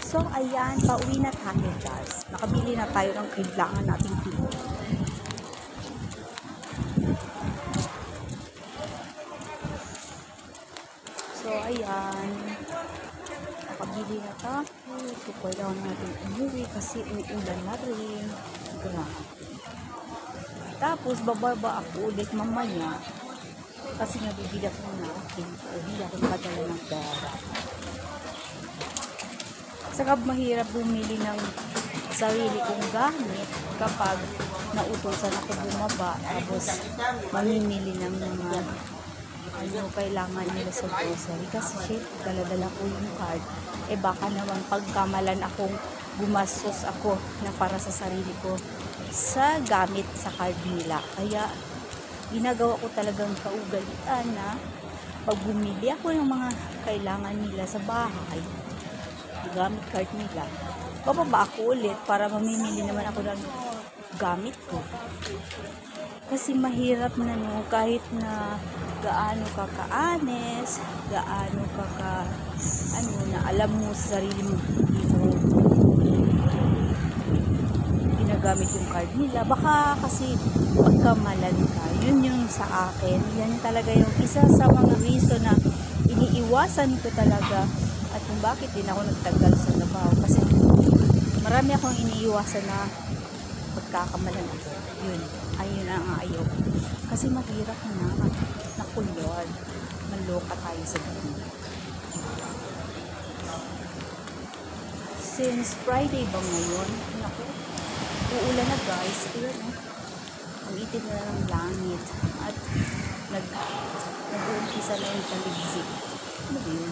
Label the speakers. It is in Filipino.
Speaker 1: So, ayan, pauwi na tayo, guys. Nakabili na tayo ng kailangan nating tuloy. So, ayan. Nakabili na tayo. So, kailangan natin umuwi kasi uulan na rin. Grabe. Tapos, bababa ako ulit mamaya. Kasi nabibili ako na hindi ako nakadala ng pera. Saka mahirap bumili ng sarili kong gamit kapag nautosan ako bumaba. Tapos, mamimili ng mga kailangan nila sa grocery. Kasi shit, dala-dala ko yung card. Baka naman pagkamalan akong gumastos ako na para sa sarili ko sa gamit sa card nila. Kaya, ginagawa ko talagang kaugalian na pag bumili ako ng mga kailangan nila sa bahay, gamit card nila, bababa ako ulit para mamimili naman ako ng gamit ko. Kasi mahirap na no, kahit na gaano ka ka-honest, gaano ka na alam mo sa sarili mo, hindi mo ginagamit yung card nila. Baka kasi pagkamalan ka. Yun yung sa akin. Yan talaga yung isa sa mga reason na iniiwasan ko talaga at kung bakit din ako nagtagal sa trabaho. Kasi marami akong iniiwasan na pagkakamalan ako. Yun. Ayun ang ayaw. Kasi mahirap na nakulod. Maloka tayo sa ganun. Since Friday ba ngayon? Naku, uulan na guys. Ayan, ang itim na ng langit. At nag-uumpisa na yung taligsik. Ano ba yun?